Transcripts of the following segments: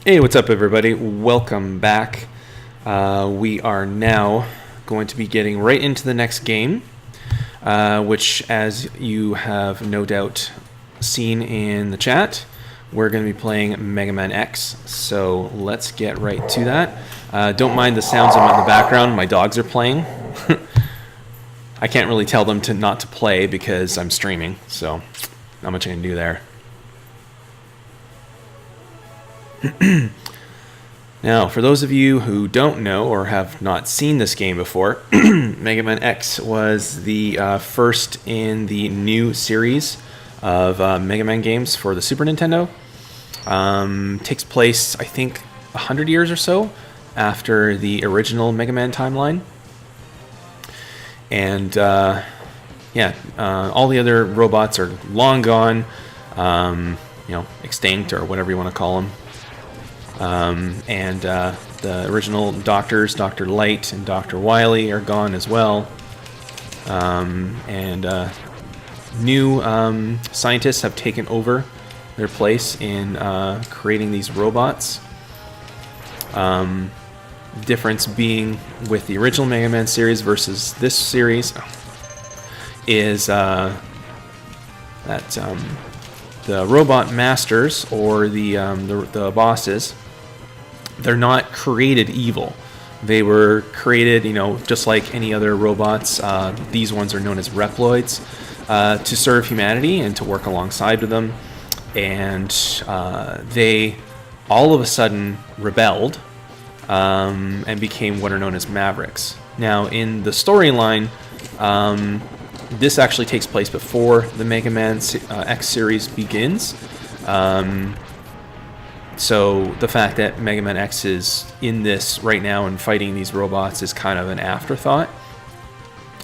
Hey, what's up, everybody? Welcome back. We are now going to be getting right into the next game, which, as you have no doubt seen in the chat, we're going to be playing Mega Man X. So let's get right to that. Don't mind the sounds in the background. My dogs are playing. I can't really tell them not to play because I'm streaming, so not much I can do there. Now, for those of you who don't know or have not seen this game before, Mega Man X was the first in the new series of Mega Man games for the Super Nintendo. Takes place, I think, 100 years or so after the original Mega Man timeline. And, all the other robots are long gone, extinct or whatever you want to call them. The original doctors, Dr. Light and Dr. Wily, are gone as well. New scientists have taken over their place in creating these robots. Difference being with the original Mega Man series versus this series is that the robot masters, or the bosses, they're not created evil. They were created, just like any other robots. These ones are known as Reploids, to serve humanity and to work alongside with them. And they all of a sudden rebelled and became what are known as Mavericks. Now, in the storyline, this actually takes place before the Mega Man X series begins. So the fact that Mega Man X is in this right now and fighting these robots is kind of an afterthought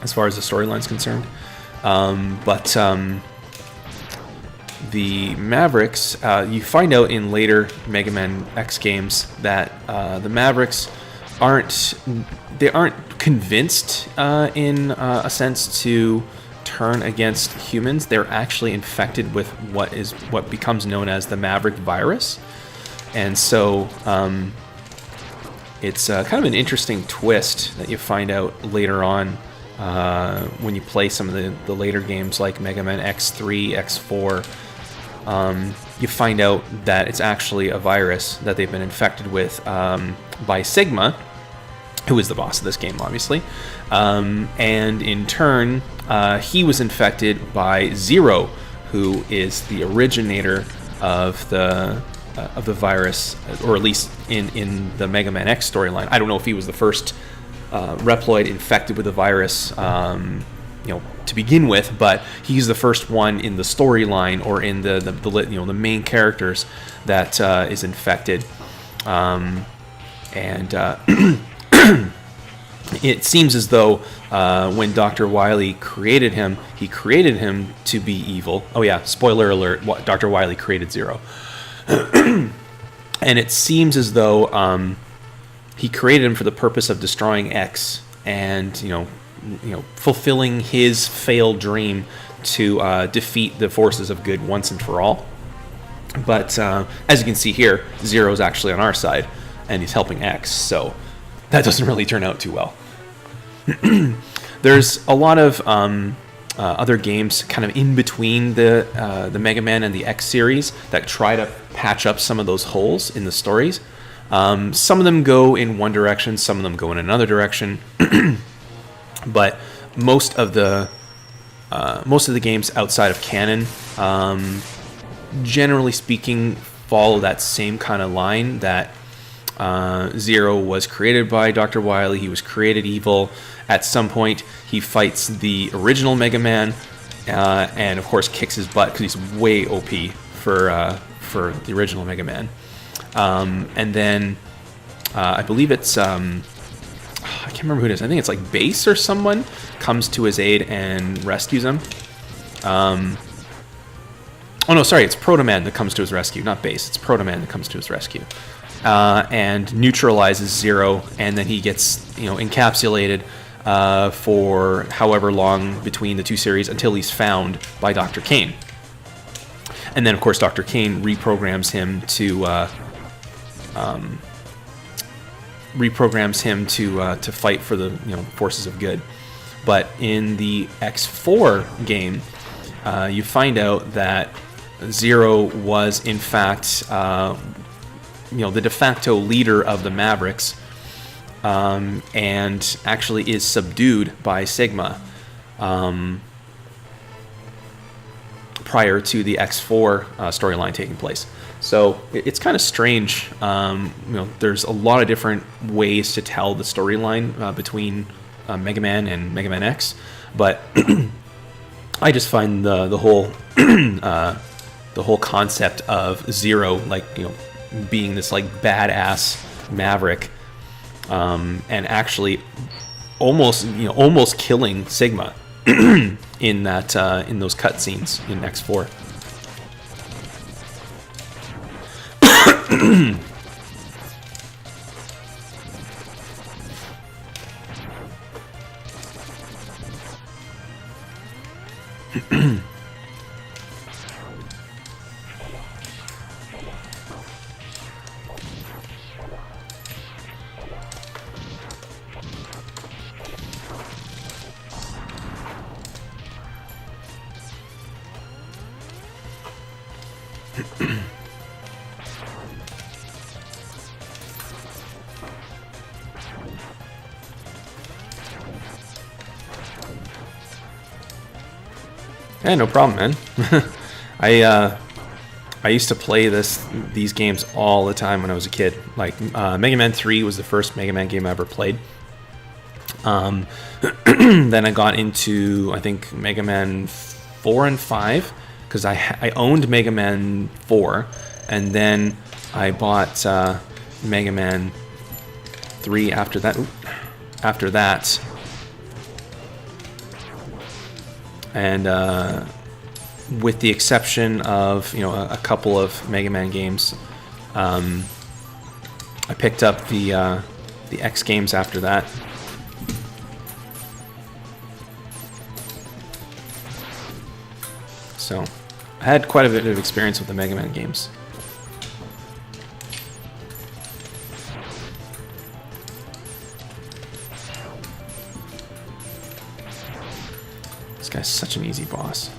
as far as the storyline's concerned. The Mavericks, you find out in later Mega Man X games that the Mavericks aren't convinced in a sense to turn against humans. They're actually infected with what becomes known as the Maverick virus. And so it's kind of an interesting twist that you find out later on when you play some of the later games like Mega Man X3, X4. You find out that it's actually a virus that they've been infected with by Sigma, who is the boss of this game, obviously. And in turn, he was infected by Zero, who is the originator of the virus, or at least in the Mega Man X storyline. I don't know if he was the first Reploid infected with the virus, to begin with, but he's the first one in the storyline, or in the main characters that is infected. It seems as though when Dr. Wily created him, he created him to be evil. Oh yeah, spoiler alert, Dr. Wily created Zero. And it seems as though he created him for the purpose of destroying X and fulfilling his failed dream to defeat the forces of good once and for all. But as you can see here, Zero's actually on our side, and he's helping X, so that doesn't really turn out too well. There's a lot of other games kind of in between the Mega Man and the X series that try to patch up some of those holes in the stories. Some of them go in one direction, some of them go in another direction. But most of the games outside of canon, generally speaking, follow that same kind of line that Zero was created by Dr. Wily. He was created evil. At some point, he fights the original Mega Man, and of course kicks his butt because he's way OP for the original Mega Man. And then I believe it's I can't remember who it is. I think it's like Bass or someone comes to his aid and rescues him. It's Proto Man that comes to his rescue, not Bass. It's Proto Man that comes to his rescue. And neutralizes Zero, and then he gets encapsulated for however long between the two series until he's found by Dr. Kane. And then, of course, Dr. Kane reprograms him to reprograms him to fight for the forces of good. But in the X4 game, you find out that Zero was in fact the de facto leader of the Mavericks, and actually is subdued by Sigma prior to the X4 storyline taking place. So it's kind of strange. There's a lot of different ways to tell the storyline between Mega Man and Mega Man X, but I just find the whole the whole concept of Zero, being this badass Maverick, and actually almost killing Sigma in those cutscenes in X4. Yeah, no problem, man. I used to play these games all the time when I was a kid. Mega Man 3 was the first Mega Man game I ever played. Then I got into, I think, Mega Man 4 and 5, because I owned Mega Man 4, and then I bought Mega Man 3 after that. And with the exception of a couple of Mega Man games, I picked up the X games after that. So I had quite a bit of experience with the Mega Man games. This guy's such an easy boss.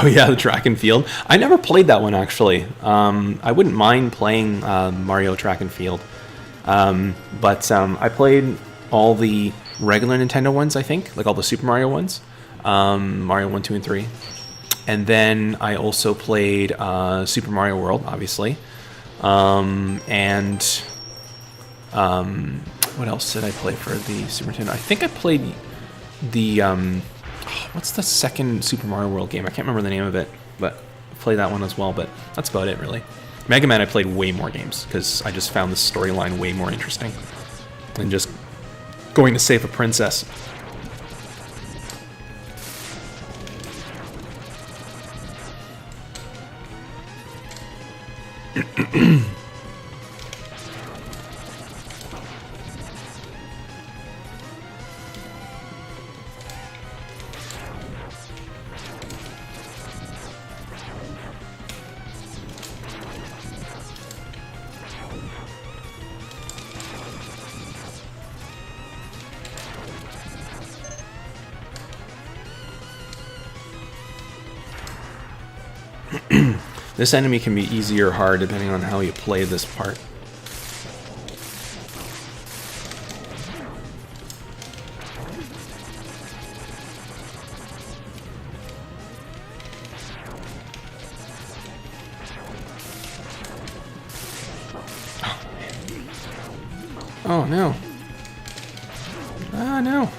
Oh yeah, the track and field. I never played that one, actually. I wouldn't mind playing Mario Track and Field. But I played all the regular Nintendo ones, I think. All the Super Mario ones. Mario 1, 2, and 3. And then I also played Super Mario World, obviously. And what else did I play for the Super Nintendo? I think I played the... what's the second Super Mario World game? I can't remember the name of it, but I played that one as well, but that's about it, really. Mega Man, I played way more games, because I just found the storyline way more interesting than just going to save a princess. This enemy can be easy or hard depending on how you play this part. Oh no. Ah, no.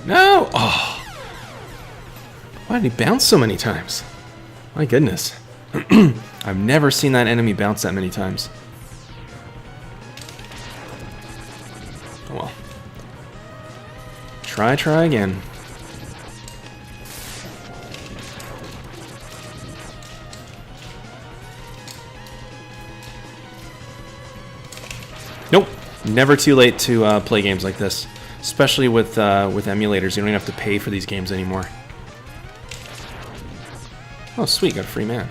No! Oh! Why did he bounce so many times? My goodness. I've never seen that enemy bounce that many times. Oh well. Try again. Nope. Never too late to play games like this. Especially with emulators, you don't even have to pay for these games anymore. Oh, sweet, got a free man.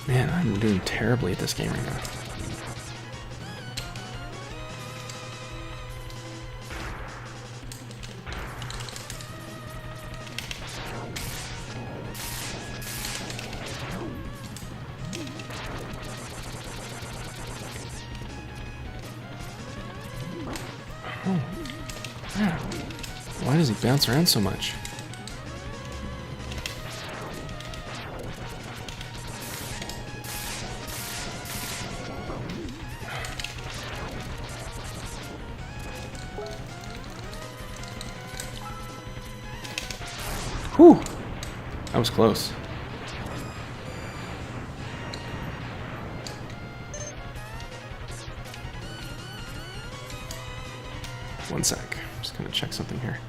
Man, I'm doing terribly at this game right now. Oh, man. Why does he bounce around so much? Whew, that was close. One sec, I'm just gonna check something here.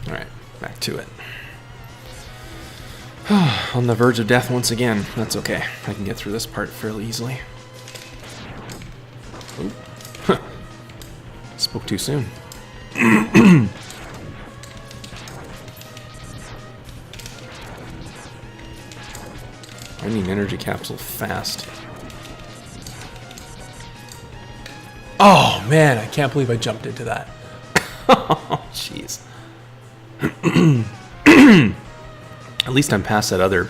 Alright, back to it. On the verge of death once again. That's okay. I can get through this part fairly easily. Huh. Spoke too soon. I need an energy capsule fast. Oh man, I can't believe I jumped into that. Oh, jeez. At least I'm past that other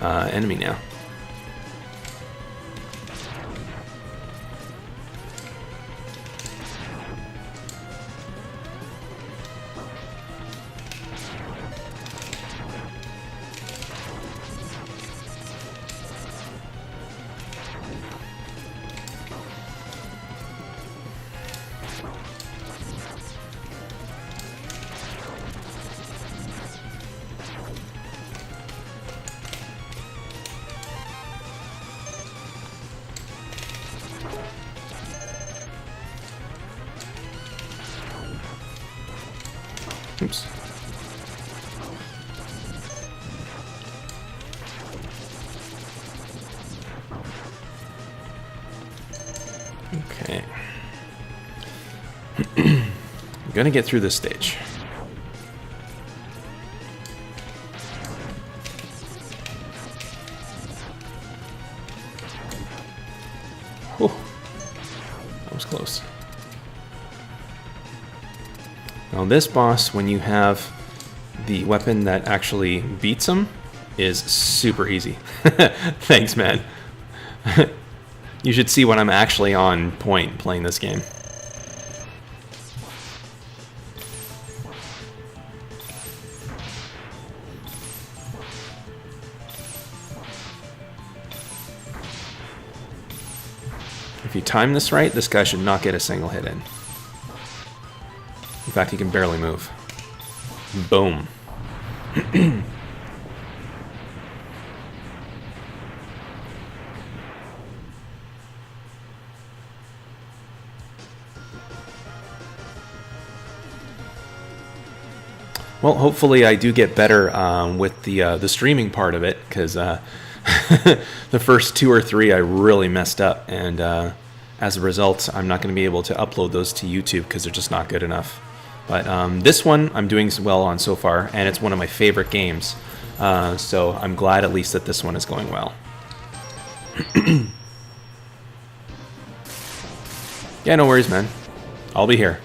enemy now. Oops. Okay. I'm gonna get through this stage. Whew. That was close. Now this boss, when you have the weapon that actually beats him, is super easy. Thanks, man. You should see when I'm actually on point playing this game. If you time this right, this guy should not get a single hit in. In fact, he can barely move. Boom. Well, hopefully I do get better with the streaming part of it, because the first 2 or 3 I really messed up, and as a result, I'm not going to be able to upload those to YouTube because they're just not good enough. But this one I'm doing well on so far, and it's one of my favorite games. So I'm glad at least that this one is going well. Yeah, no worries, man. I'll be here.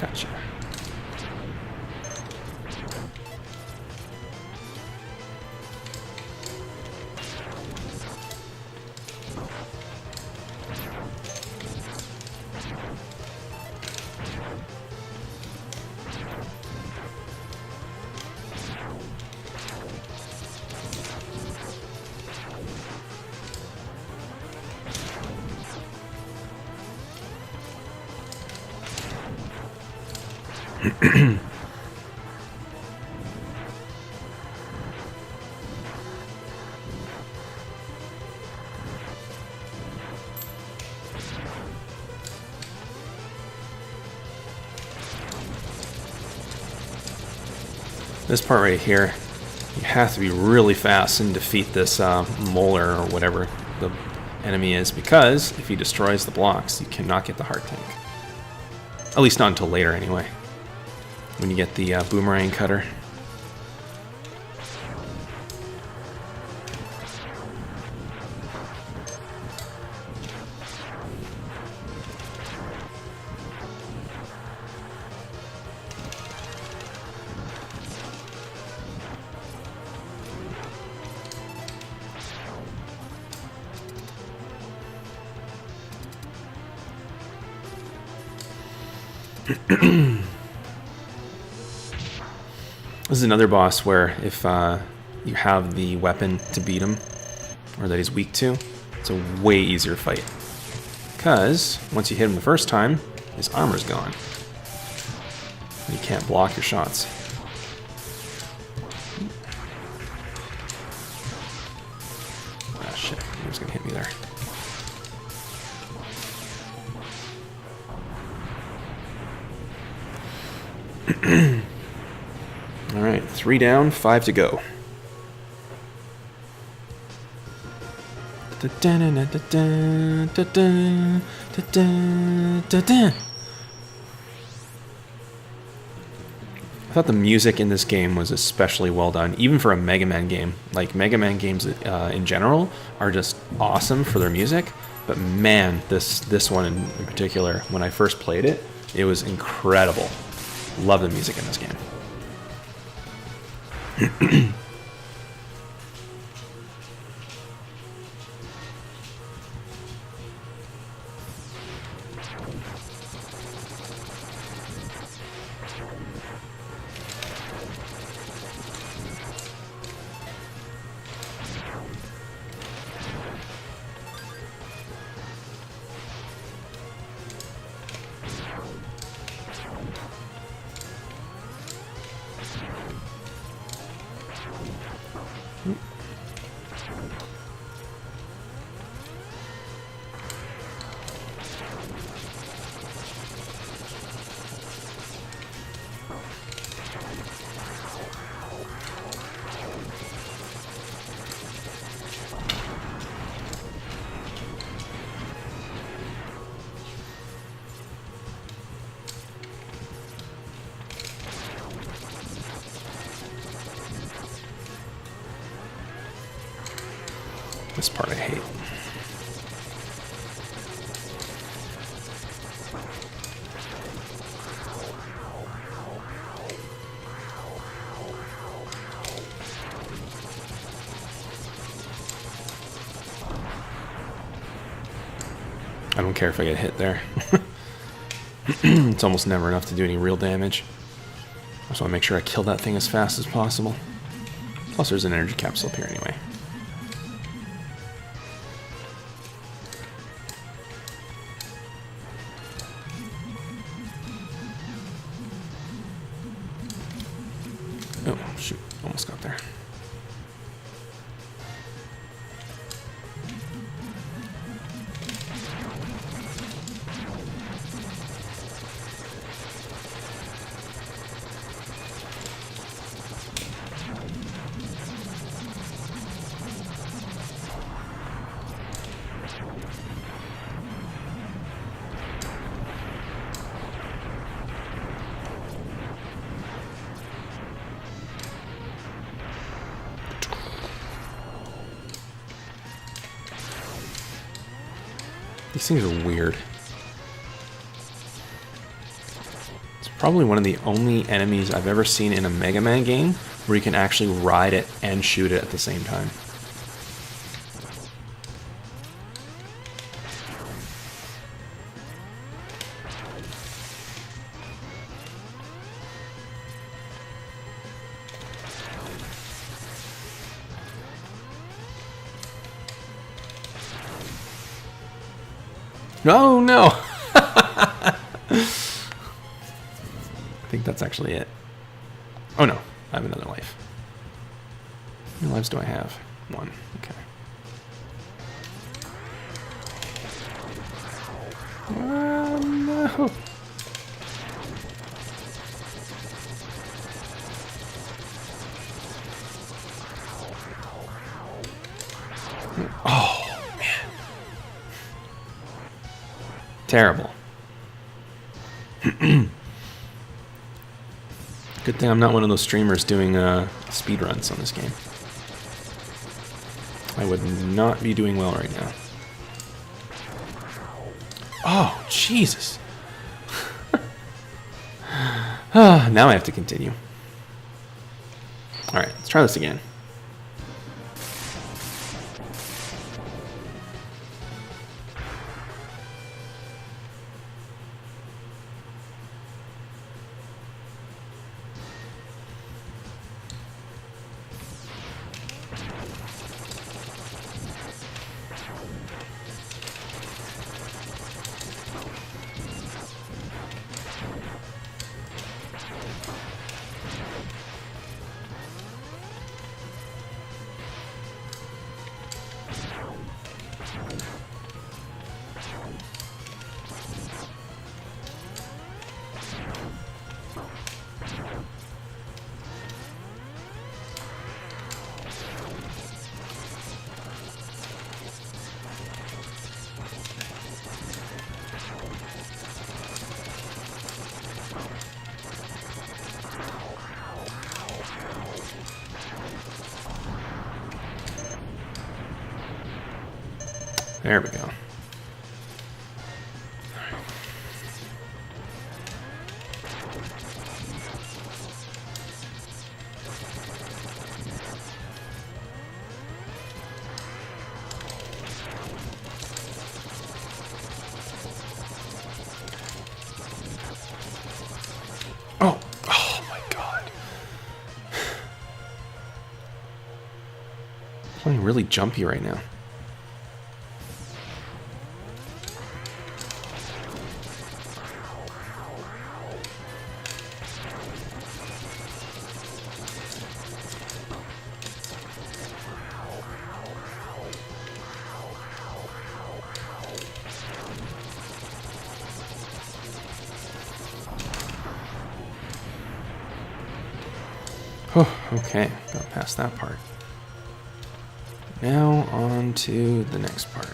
Gotcha. This part right here, you have to be really fast and defeat this molar or whatever the enemy is, because if he destroys the blocks, you cannot get the heart tank. At least not until later, anyway. When you get the boomerang cutter. This is another boss where if you have the weapon to beat him, or that he's weak to, it's a way easier fight. Because once you hit him the first time, his armor's gone. And you can't block your shots. Ah, shit. He was gonna hit me there. Alright, 3 down, 5 to go. I thought the music in this game was especially well done, even for a Mega Man game. Like, Mega Man games in general are just awesome for their music, but man, this one in particular, when I first played it, it was incredible. Love the music in this game. This part I hate. I don't care if I get hit there. It's almost never enough to do any real damage. I just want to make sure I kill that thing as fast as possible. Plus there's an energy capsule up here anyway. Oh, shoot. Almost got there. These things are weird. It's probably one of the only enemies I've ever seen in a Mega Man game where you can actually ride it and shoot it at the same time. No, no! I think that's actually it. Oh no, I have another life. How many lives do I have? 1. Okay. No. Oh, man. Terrible. Good thing I'm not one of those streamers doing speedruns on this game. I would not be doing well right now. Oh, Jesus. Now I have to continue. Alright, let's try this again. There we go. Oh, oh my God. Playing really jumpy right now. Oh, okay, got past that part. Now on to the next part.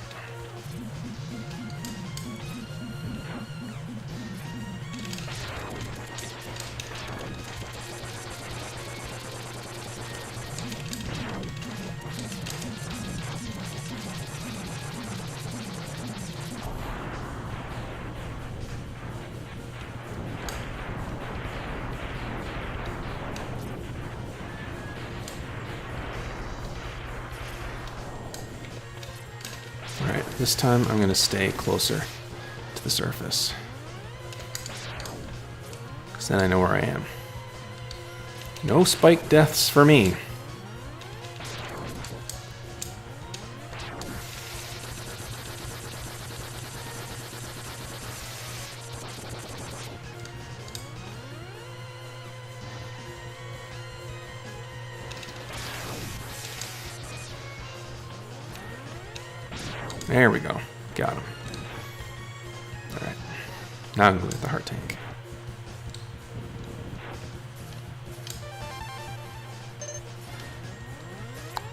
Alright, this time I'm going to stay closer to the surface. Because then I know where I am. No spike deaths for me. There we go. Got him. Alright. Now I'm going to get the heart tank.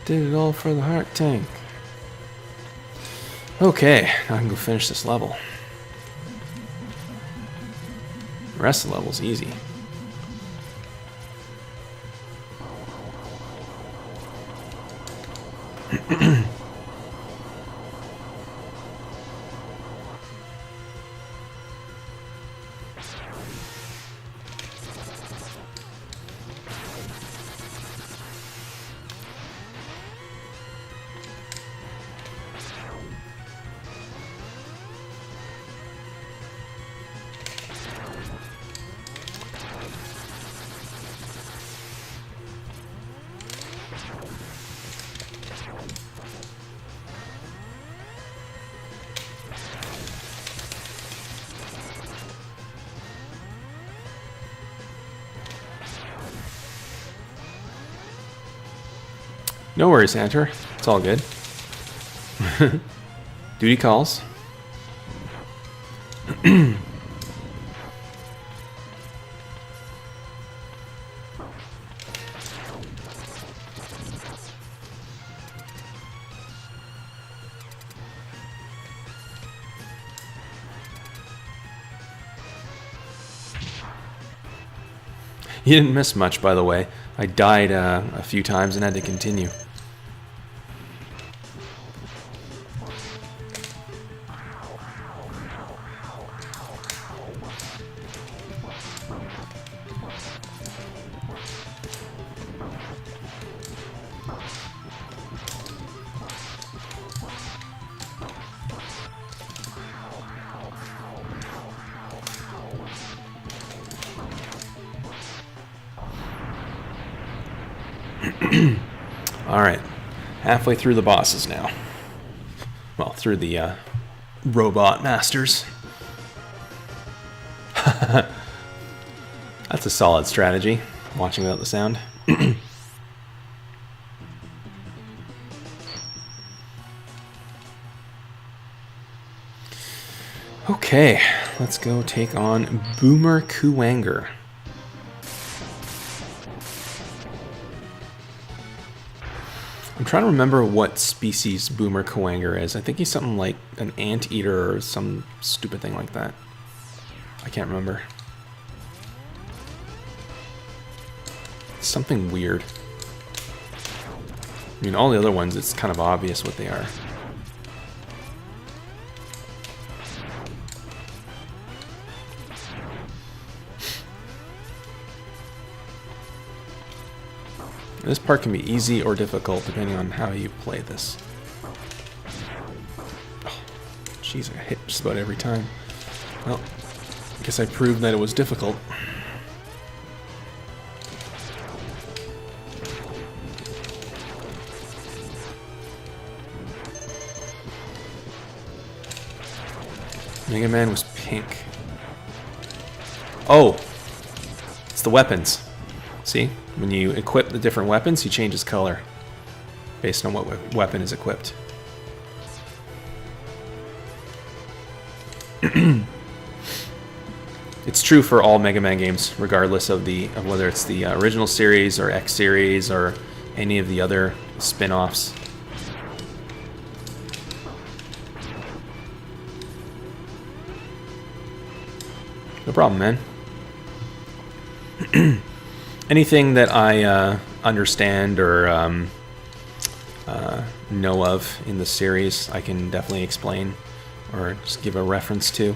Did it all for the heart tank. Okay, now I can go finish this level. The rest of the level's easy. No worries, Hunter. It's all good. Duty calls. You didn't miss much, by the way. I died a few times and had to continue. Alright, halfway through the bosses now. Well, through the robot masters. That's a solid strategy, watching without the sound. Okay, let's go take on Boomer Kuwanger. I'm trying to remember what species Boomer Kuwanger is. I think he's something like an anteater or some stupid thing like that. I can't remember. Something weird. I mean, all the other ones, it's kind of obvious what they are. This part can be easy or difficult depending on how you play this. Oh, jeez, I hit just about every time. Well, I guess I proved that it was difficult. Mega Man was pink. Oh! It's the weapons. See? When you equip the different weapons, he changes color based on what weapon is equipped. It's true for all Mega Man games, regardless of whether it's the original series or X series or any of the other spin-offs. No problem, man. Anything that I understand or know of in the series, I can definitely explain or just give a reference to.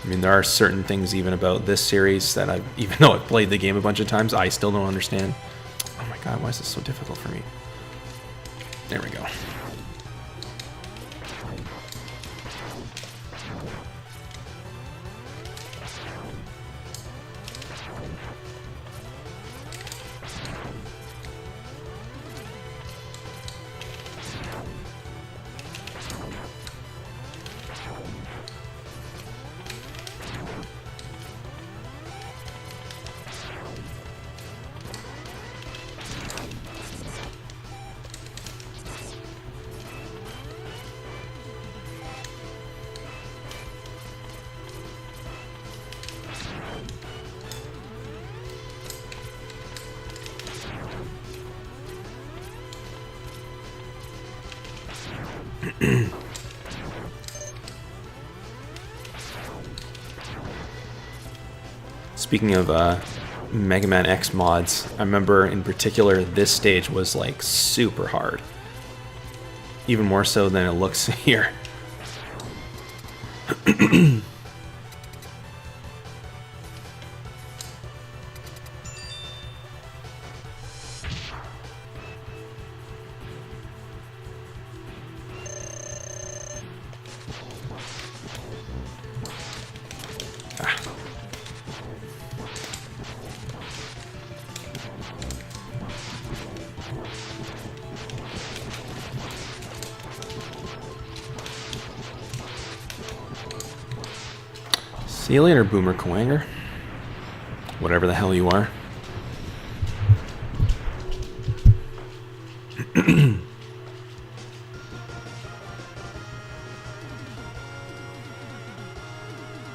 I mean, there are certain things even about this series that even though I've played the game a bunch of times, I still don't understand. Oh my god, why is this so difficult for me? There we go. Speaking of Mega Man X mods, I remember in particular this stage was like super hard. Even more so than it looks here. See you later, Boomer Kuwanger. Whatever the hell you are.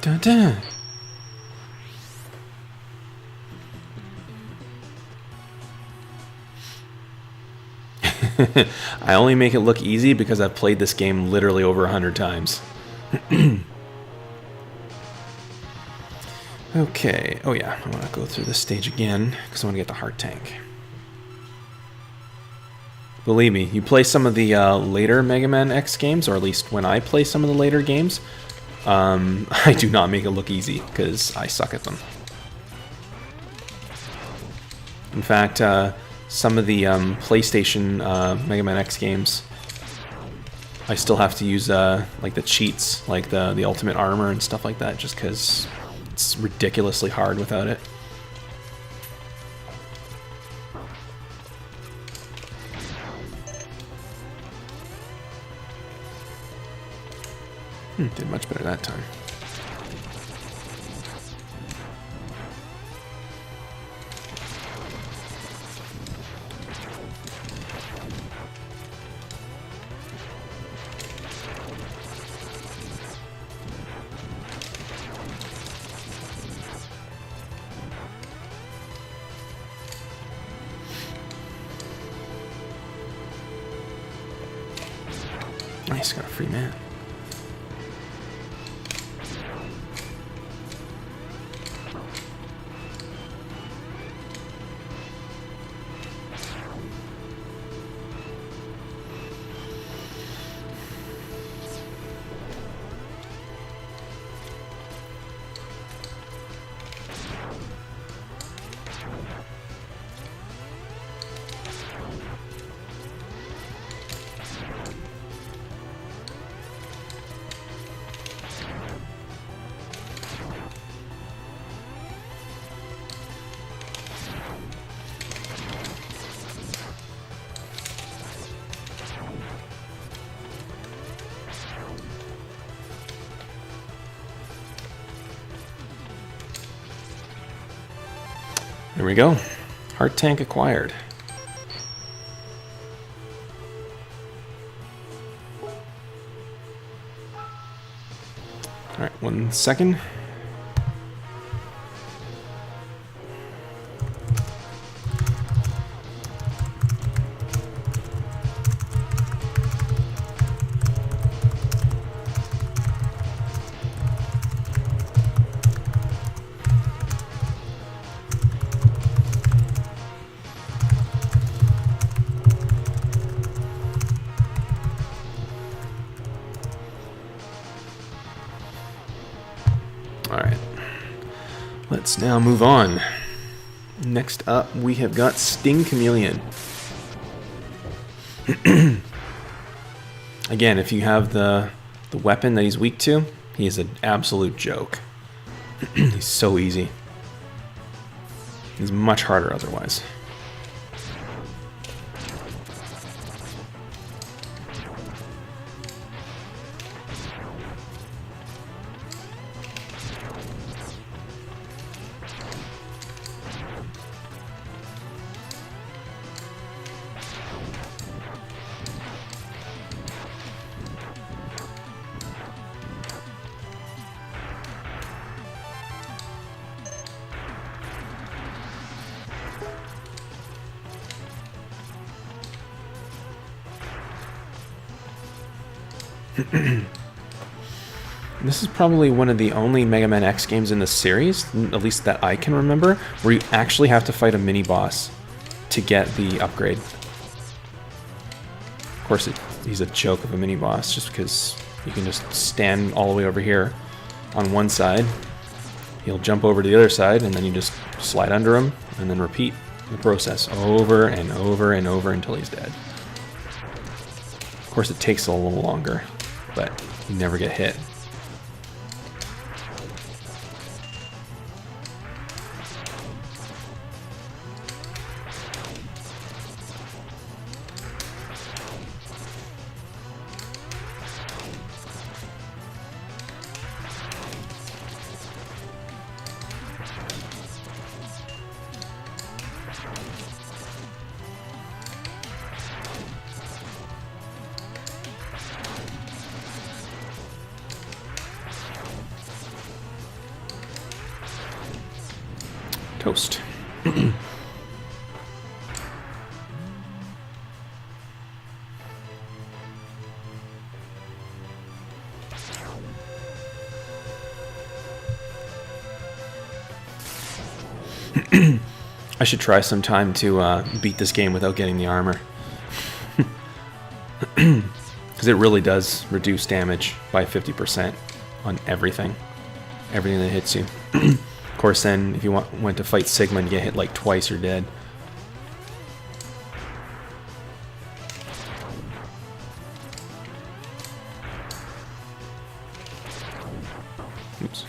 Dun dun. I only make it look easy because I've played this game literally over 100 times. Okay. Oh yeah, I want to go through this stage again because I want to get the heart tank. Believe me, you play some of the later Mega Man X games, or at least when I play some of the later games, I do not make it look easy because I suck at them. In fact, some of the PlayStation Mega Man X games, I still have to use like the cheats, like the Ultimate Armor and stuff like that, just because it's ridiculously hard without it. Did much better that time. Nice, got a free man. There we go. Heart tank acquired. Alright, 1 second. Alright, let's now move on. Next up, we have got Sting Chameleon. Again, if you have the weapon that he's weak to, he is an absolute joke. He's so easy. He's much harder otherwise. This is probably one of the only Mega Man X games in the series, at least that I can remember, where you actually have to fight a mini-boss to get the upgrade. Of course, he's a joke of a mini-boss, just because you can just stand all the way over here on one side, he'll jump over to the other side, and then you just slide under him, and then repeat the process over and over and over until he's dead. Of course, it takes a little longer, but you never get hit. Toast. I should try sometime to beat this game without getting the armor. Because it really does reduce damage by 50% on everything. Everything that hits you. Of course, then, if you went to fight Sigma and you get hit like twice, you're dead. Oops.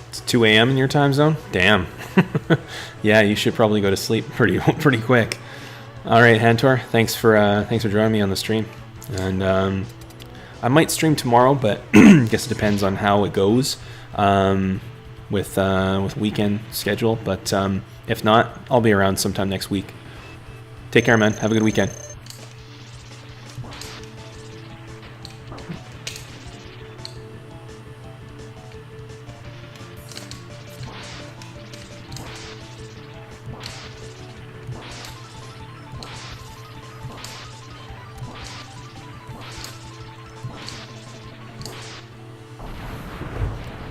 It's 2 a.m. in your time zone? Damn. Yeah, you should probably go to sleep pretty quick. All right, Hantor, thanks for joining me on the stream. And I might stream tomorrow, but I guess it depends on how it goes with weekend schedule. But if not, I'll be around sometime next week. Take care, man. Have a good weekend.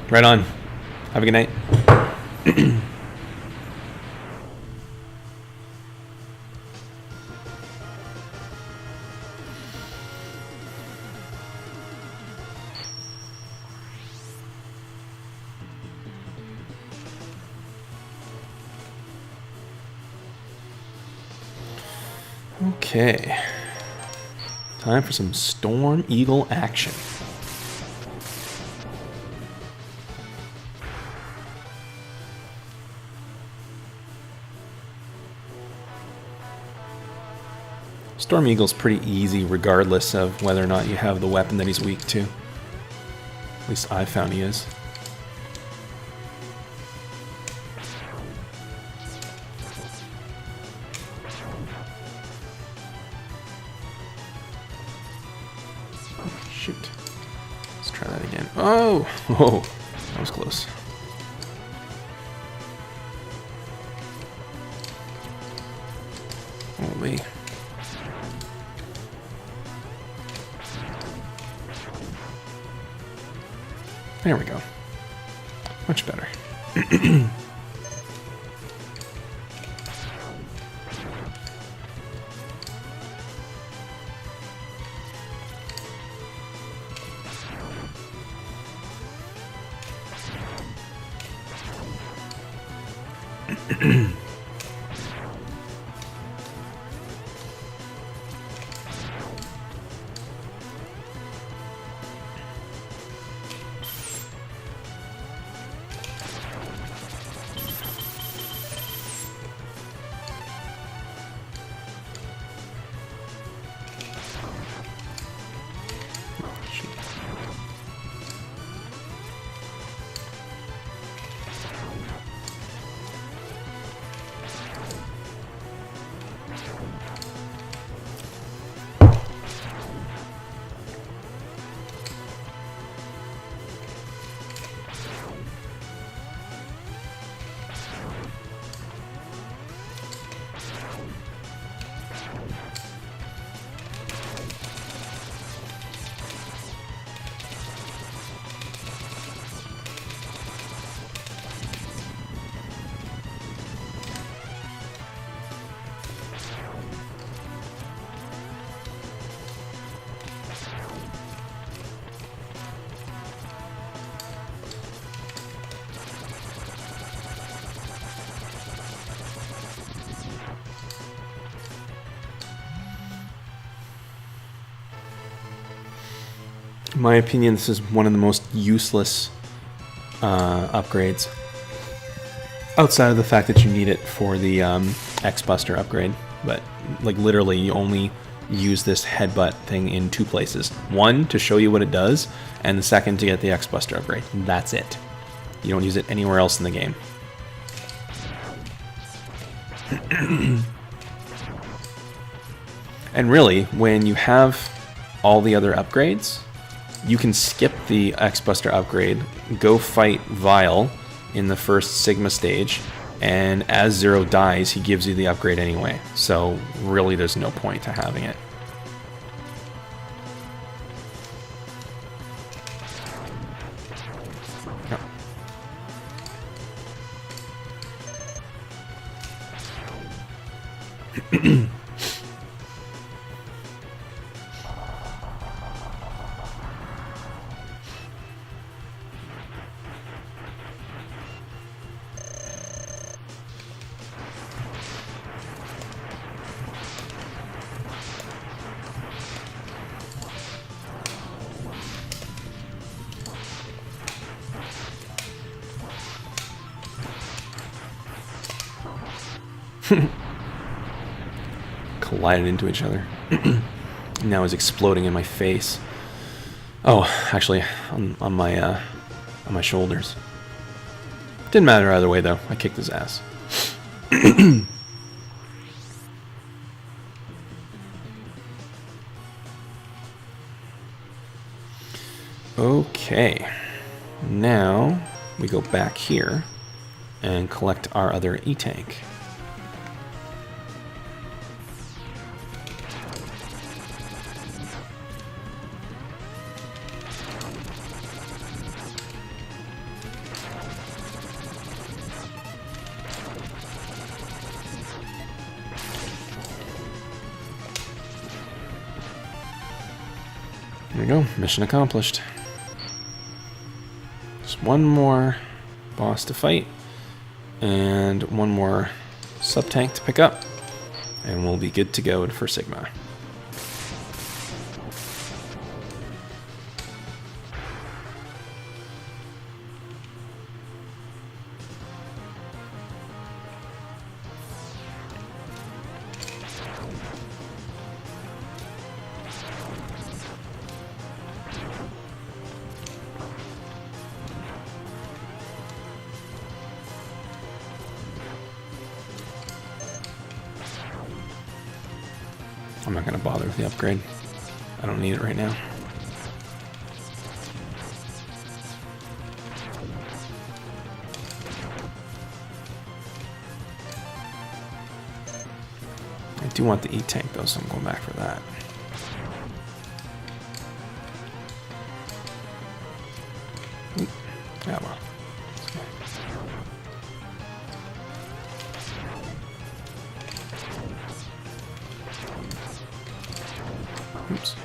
Right on. Have a good night. Okay. Time for some Storm Eagle action. Storm Eagle's pretty easy regardless of whether or not you have the weapon that he's weak to. At least I found he is. Oh, shoot. Let's try that again. Oh! Whoa! That was close. Holy. There we go. Much better. In my opinion, this is one of the most useless upgrades. Outside of the fact that you need it for the X-Buster upgrade. But, like, literally, you only use this headbutt thing in 2 places. One, to show you what it does, and the second, to get the X-Buster upgrade. That's it. You don't use it anywhere else in the game. And really, when you have all the other upgrades, you can skip the X-Buster upgrade, go fight Vile in the first Sigma stage, and as Zero dies, he gives you the upgrade anyway. So really, there's no point to having it. Collided into each other. Now it's exploding in my face. Oh, actually, on my shoulders. Didn't matter either way, though. I kicked his ass. Okay. Now we go back here and collect our other E-Tank. There we go, mission accomplished. Just one more boss to fight, and one more sub-tank to pick up, and we'll be good to go for Sigma. I'm not going to bother with the upgrade. I don't need it right now. I do want the E-Tank though, so I'm going back for that. Oop. Yeah, well. Oops.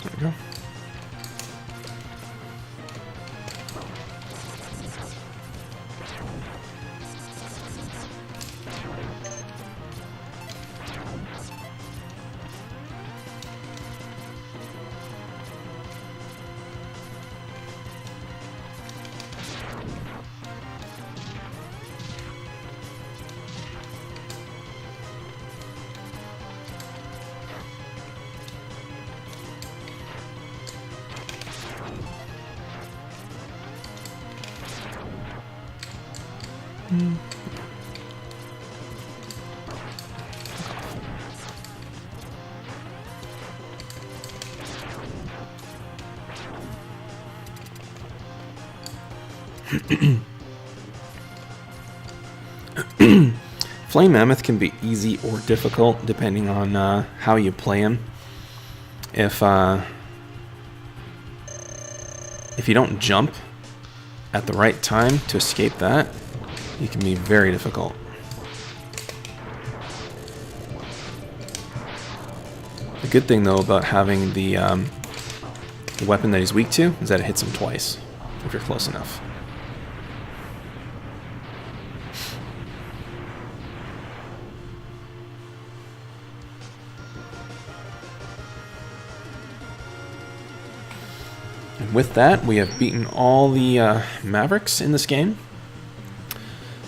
There we go. Flame Mammoth can be easy or difficult depending on how you play him. If you don't jump at the right time to escape that, it can be very difficult. good thing, though, about having the weapon that he's weak to is that it hits him twice, if you're close enough. And with that, we have beaten all the Mavericks in this game.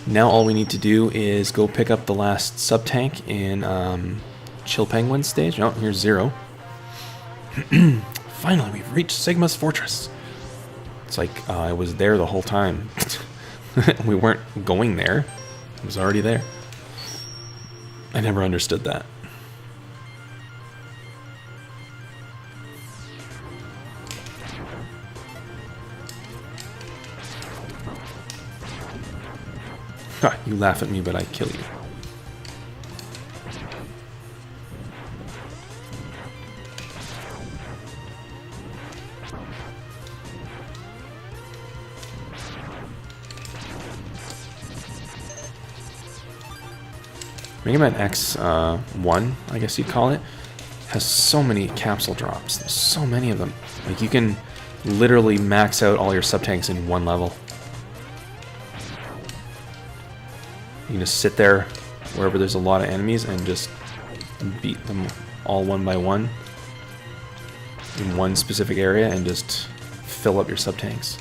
Now all we need to do is go pick up the last sub-tank in Chill Penguin stage. Oh, here's Zero. Finally, we've reached Sigma's fortress. It's like I was there the whole time. We weren't going there. It was already there. I never understood that. You laugh at me, but I kill you. Mega Man X1, I guess you'd call it, has so many capsule drops. There's so many of them. Like, you can literally max out all your sub-tanks in one level. You can just sit there wherever there's a lot of enemies and just beat them all one by one in one specific area and just fill up your sub-tanks.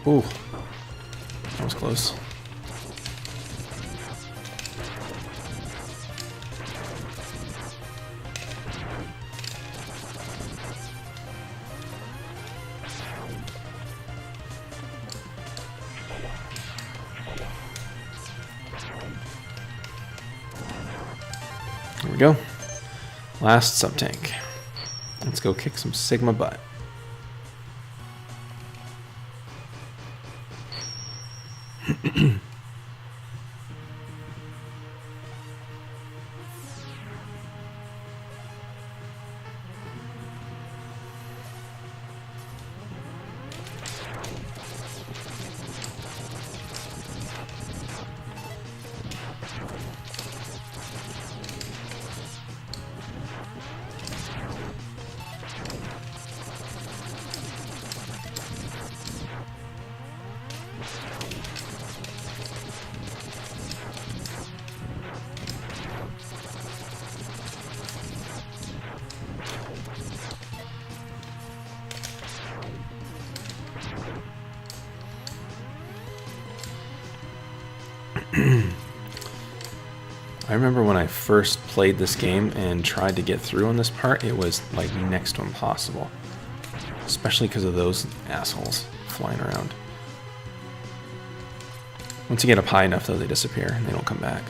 Ooh, that was close. Here we go. Last sub-tank. Let's go kick some Sigma butt. I remember when I first played this game and tried to get through on this part, it was like next to impossible. Especially because of those assholes flying around. Once you get up high enough, though, they disappear and they don't come back.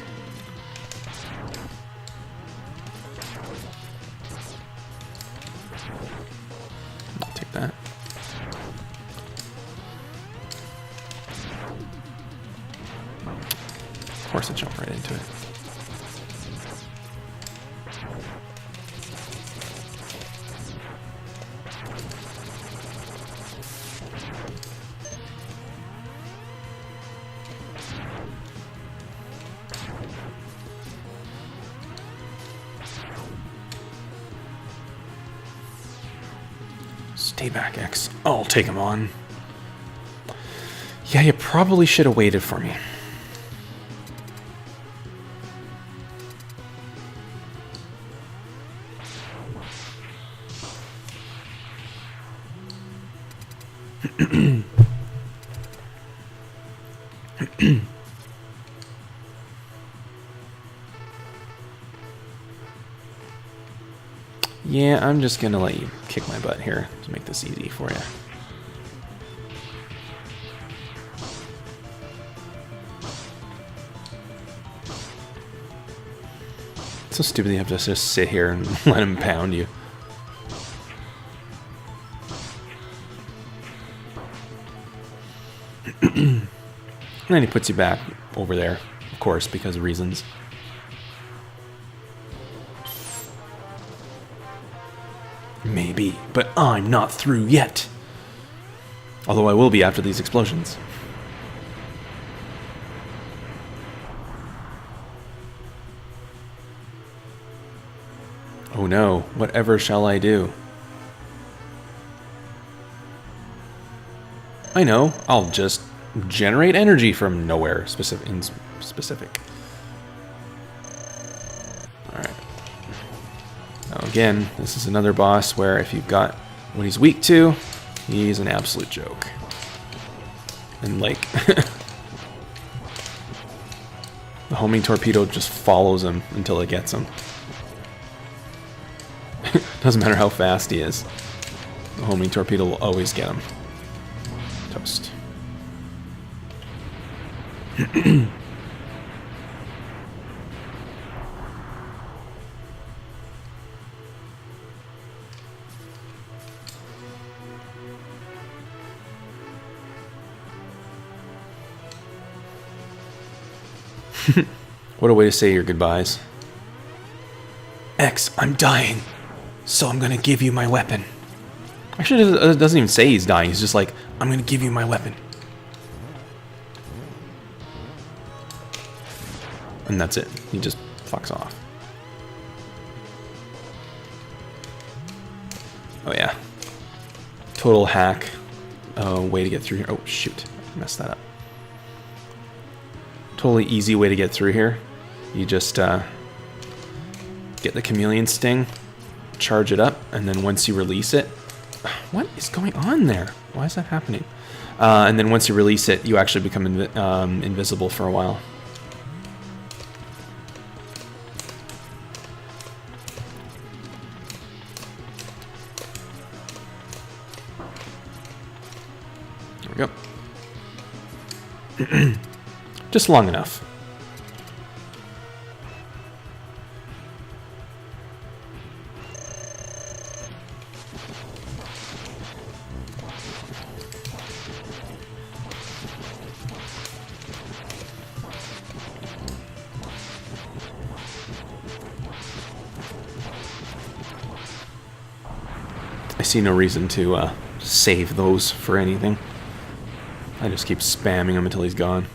I'll take that. Of course I jump right into it. Stay back, X. I'll take him on. Yeah, you probably should have waited for me. Yeah, I'm just gonna let you kick my butt here to make this easy for you. It's so stupid you have to just sit here and let him pound you. And then he puts you back over there, of course, because of reasons. Maybe, but I'm not through yet. Although I will be after these explosions. Oh no, whatever shall I do? I know, I'll just generate energy from nowhere specific. Alright. Now again, this is another boss where if you've got what he's weak to, he's an absolute joke. And like, the homing torpedo just follows him until it gets him. Doesn't matter how fast he is. The homing torpedo will always get him. Toast. What a way to say your goodbyes. X, I'm dying, so I'm gonna give you my weapon. Actually, it doesn't even say he's dying. He's just like, I'm gonna give you my weapon. And that's it. He just fucks off. Oh yeah. Total hack. Way to get through here. Oh shoot, I messed that up. Totally easy way to get through here. You just get the chameleon sting, charge it up, and then once you release it... What is going on there? Why is that happening? And then once you release it, you actually become invisible for a while. There we go. Just long enough. I see no reason to save those for anything. I just keep spamming him until he's gone.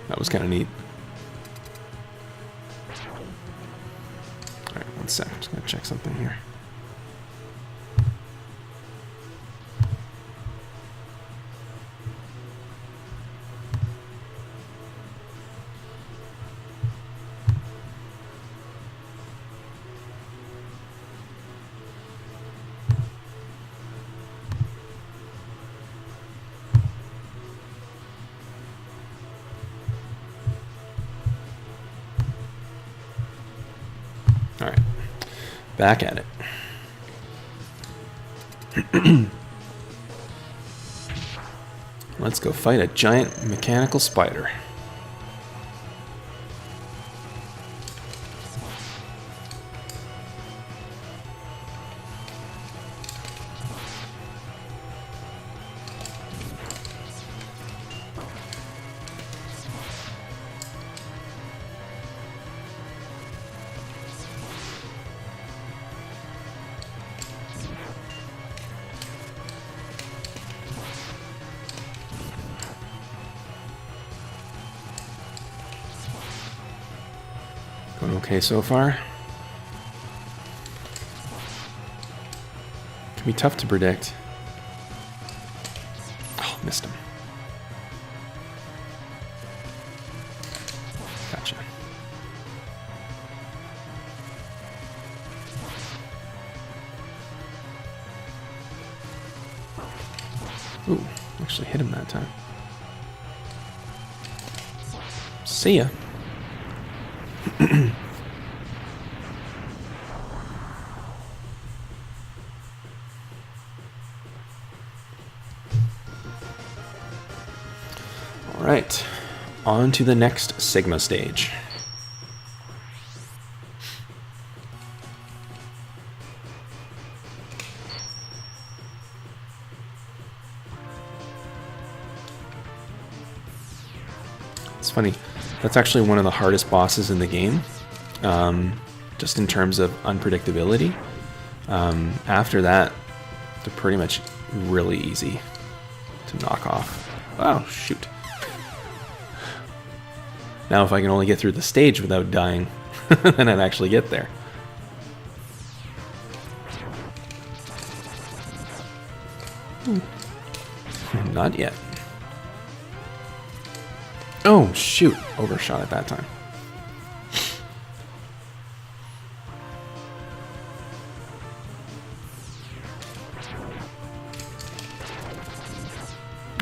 That was kind of neat. Alright, one sec. I'm just going to check something here. Alright, back at it. Let's go fight a giant mechanical spider. Going okay so far. Can be tough to predict. Oh, missed him. Gotcha. Ooh, actually hit him that time. See ya. Alright, on to the next Sigma stage. It's funny. That's actually one of the hardest bosses in the game, just in terms of unpredictability. After that, they're pretty much really easy to knock off. Oh, shoot. Now if I can only get through the stage without dying, then I'd actually get there. Not yet. Oh, shoot. Overshot at that time.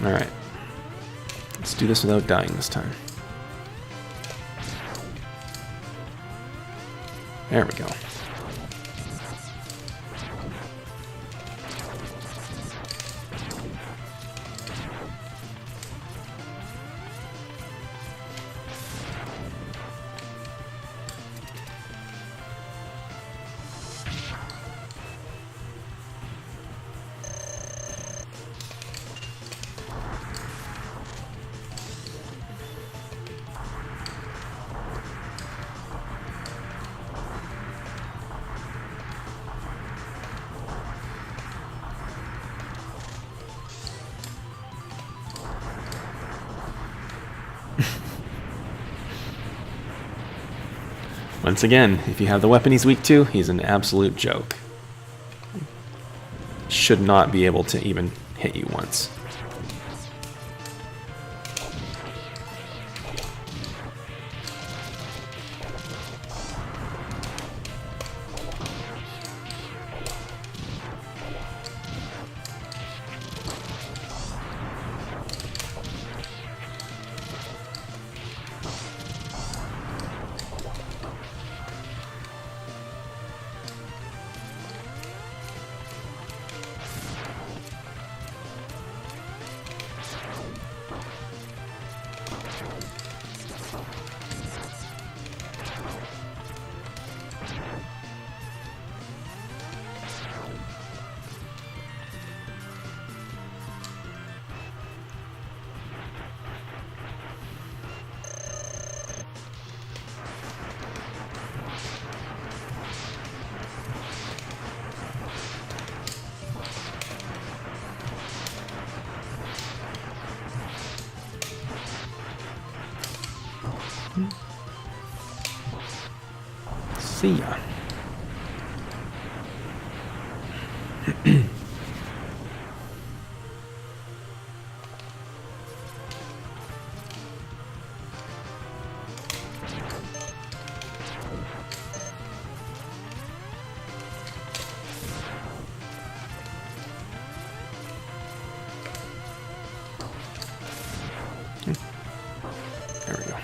Alright. Let's do this without dying this time. There we go. Once again, if you have the weapon he's weak to, he's an absolute joke. Should not be able to even hit you once. See ya. There we go.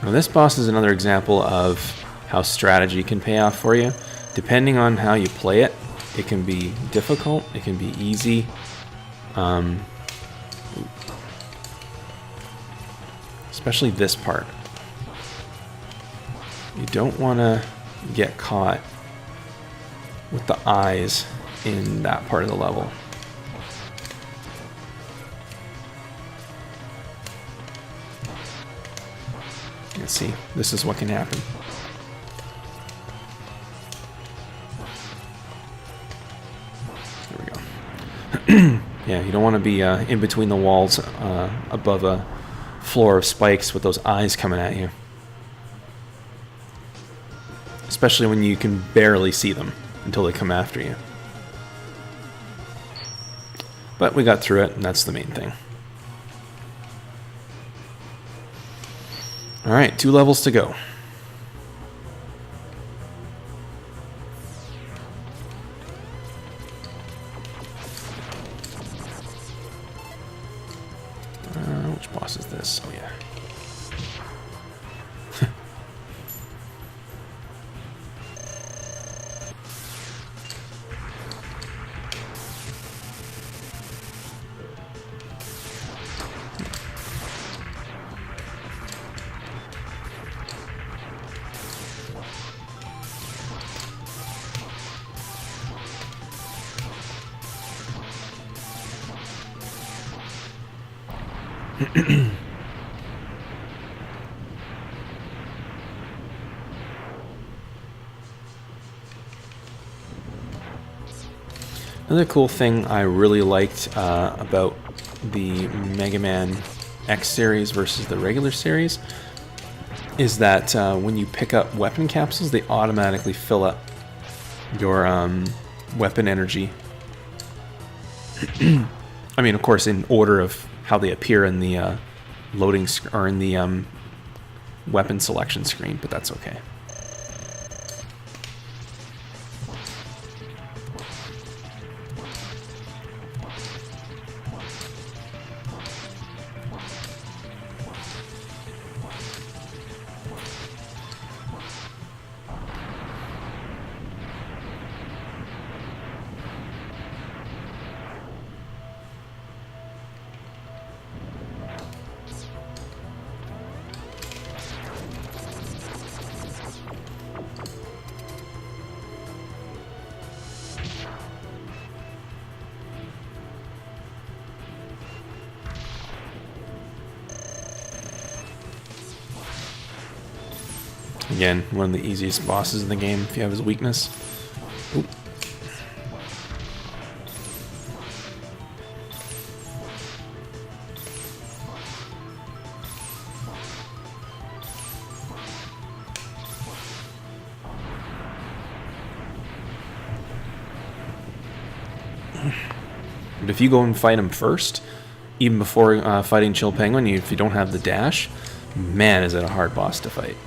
Now this boss is another example of how strategy can pay off for you. Depending on how you play it, it can be difficult, it can be easy. Especially this part. You don't want to get caught with the eyes in that part of the level. Let's see, this is what can happen. There we go. Yeah, you don't want to be in between the walls above a floor of spikes with those eyes coming at you. Especially when you can barely see them until they come after you. But we got through it, and that's the main thing. Alright, 2 levels to go. Which boss is this? Oh yeah. Another cool thing I really liked about the Mega Man X series versus the regular series is that when you pick up weapon capsules, they automatically fill up your weapon energy. I mean, of course, in order of how they appear in the loading or in the weapon selection screen, but that's okay. Again, one of the easiest bosses in the game if you have his weakness. Oop. But if you go and fight him first, even before fighting Chill Penguin, if you don't have the dash, man, is it a hard boss to fight.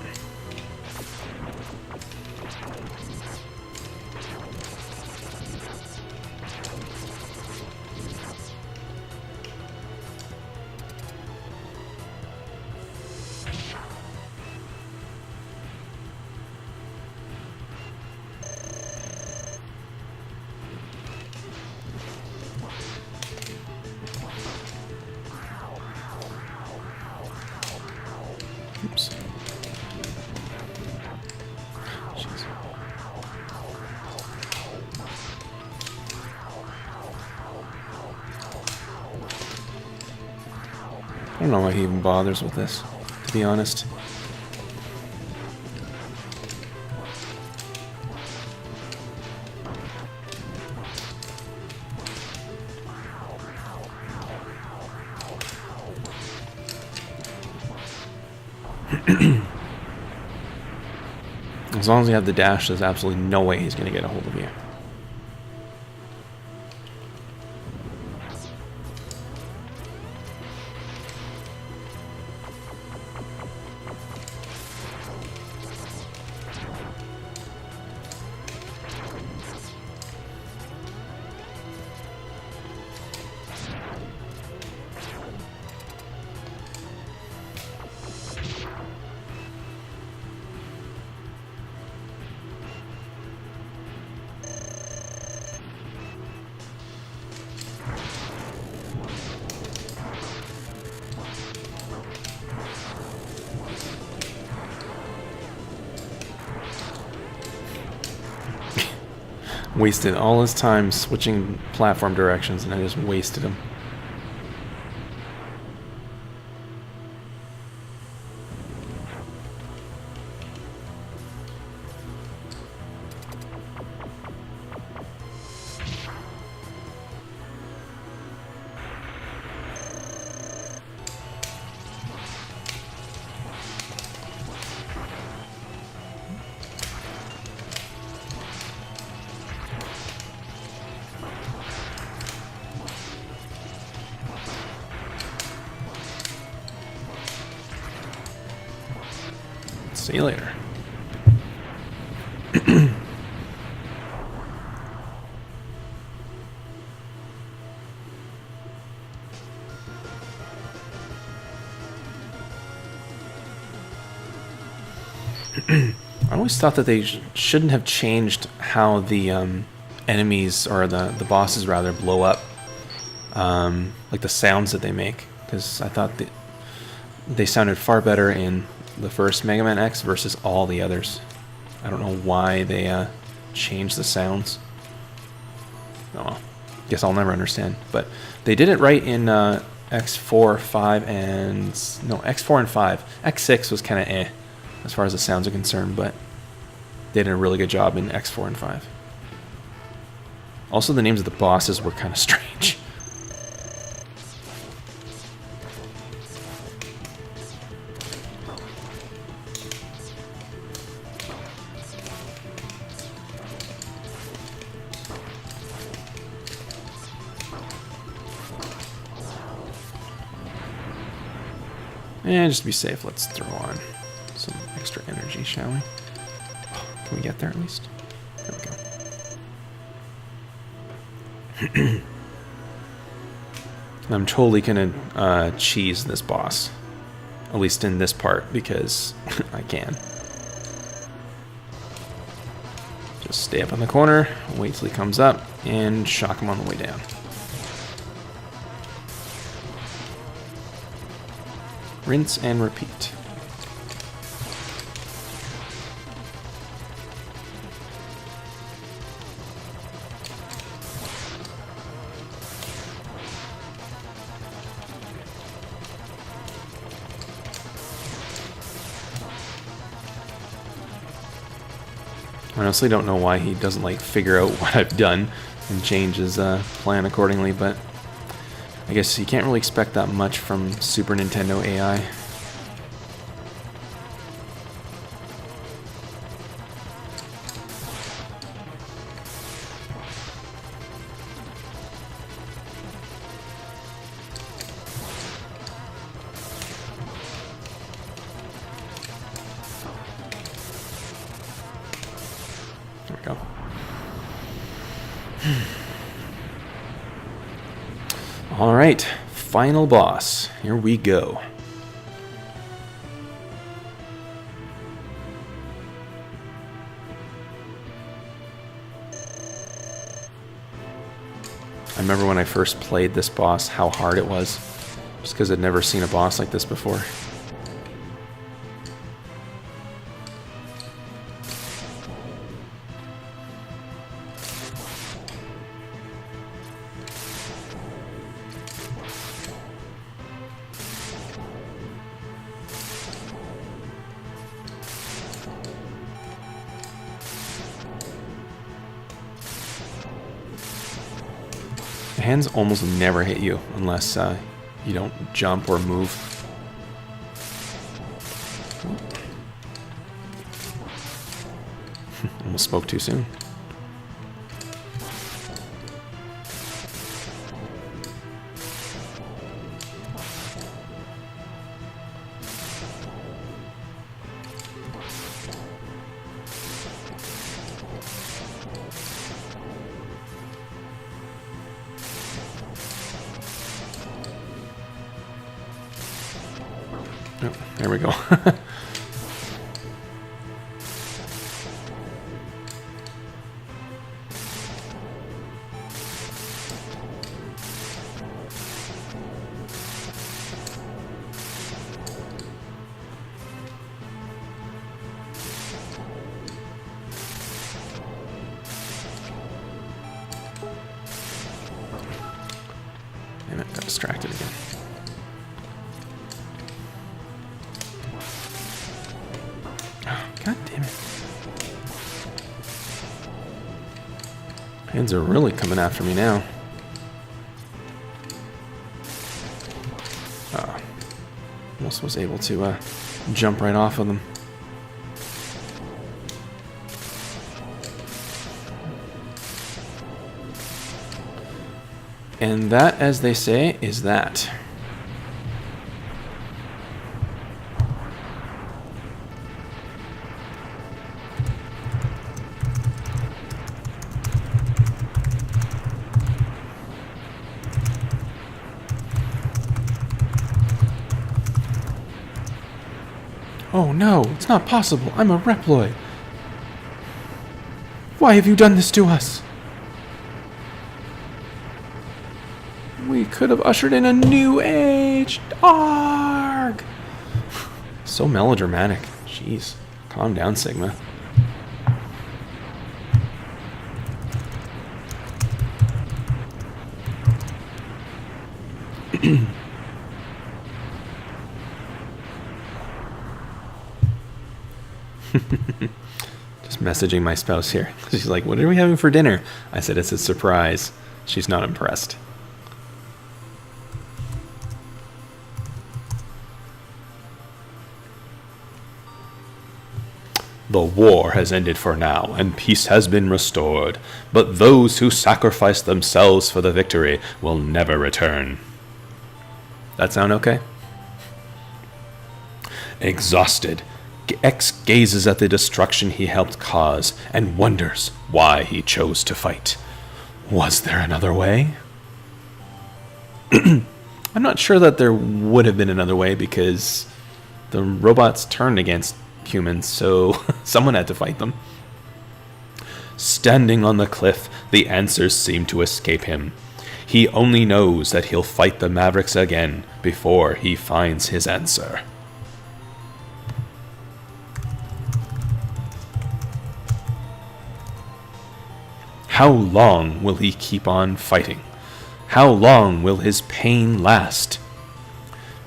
Oops. Jeez. I don't know why he even bothers with this, to be honest. As long as you have the dash, there's absolutely no way he's going to get a hold of you. Wasted all his time switching platform directions, and I just wasted him. See you later. I always thought that they shouldn't have changed how the enemies, or the bosses rather, blow up. Like the sounds that they make. Because I thought that they sounded far better in the first Mega Man X versus all the others. I don't know why they changed the sounds. Oh, guess I'll never understand. But they did it right in X4, 5, and... No, X4 and 5. X6 was kind of as far as the sounds are concerned, but they did a really good job in X4 and 5. Also, the names of the bosses were kind of strange. And just to be safe, let's throw on some extra energy, shall we? Can we get there at least? There we go. I'm totally gonna cheese this boss. At least in this part, because I can. Just stay up in the corner, wait till he comes up, and shock him on the way down. Rinse and repeat. I honestly don't know why he doesn't like figure out what I've done and change his plan accordingly, but I guess you can't really expect that much from Super Nintendo AI. There we go. All right, final boss. Here we go. I remember when I first played this boss, how hard it was, just because I'd never seen a boss like this before. The hands almost never hit you unless you don't jump or move. Almost spoke too soon. Oh, there we go. Damn it, got distracted again. God damn it. Hands are really coming after me now. Almost was able to jump right off of them. And that, as they say, is that. Oh no, it's not possible. I'm a Reploid. Why have you done this to us? We could have ushered in a new age. Arg! So melodramatic. Jeez. Calm down, Sigma. Just messaging my spouse here. She's like, what are we having for dinner? I said, it's a surprise. She's not impressed. The war has ended for now, and peace has been restored. But those who sacrifice themselves for the victory will never return. That sound okay? Exhausted, X gazes at the destruction he helped cause and wonders why he chose to fight. Was there another way? I'm not sure that there would have been another way because the robots turned against humans, so someone had to fight them. Standing on the cliff, the answers seem to escape him. He only knows that he'll fight the Mavericks again before he finds his answer. How long will he keep on fighting? How long will his pain last?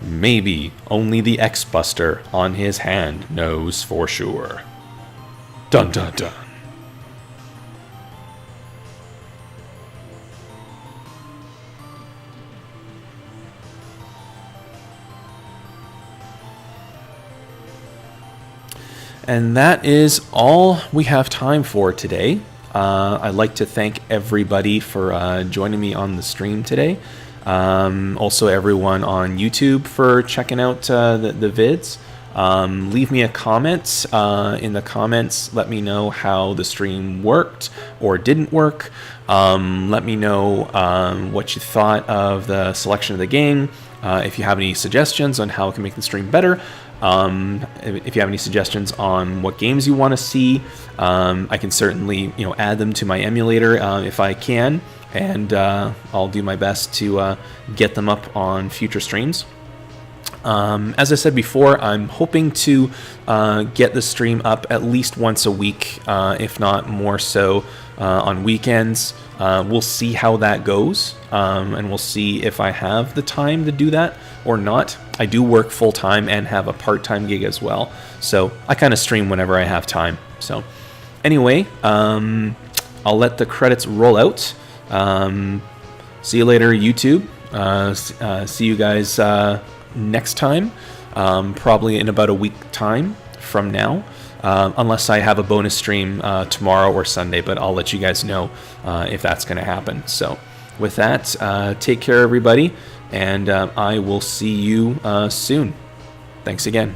Maybe only the X-Buster on his hand knows for sure. Dun dun dun. And that is all we have time for today. I'd like to thank everybody for joining me on the stream today. Also, everyone on YouTube for checking out the vids. Leave me a comment in the comments. Let me know how the stream worked or didn't work. Let me know what you thought of the selection of the game. If you have any suggestions on how I can make the stream better. If you have any suggestions on what games you want to see, I can certainly add them to my emulator if I can, and I'll do my best to get them up on future streams. As I said before, I'm hoping to get the stream up at least once a week, if not more so on weekends. We'll see how that goes, and we'll see if I have the time to do that or not. I do work full-time and have a part-time gig as well, so I kind of stream whenever I have time. So anyway, I'll let the credits roll out. See you later, YouTube. See you guys next time, probably in about a week time from now, unless I have a bonus stream tomorrow or Sunday, but I'll let you guys know if that's going to happen. So with that, take care, everybody, and I will see you soon. Thanks again.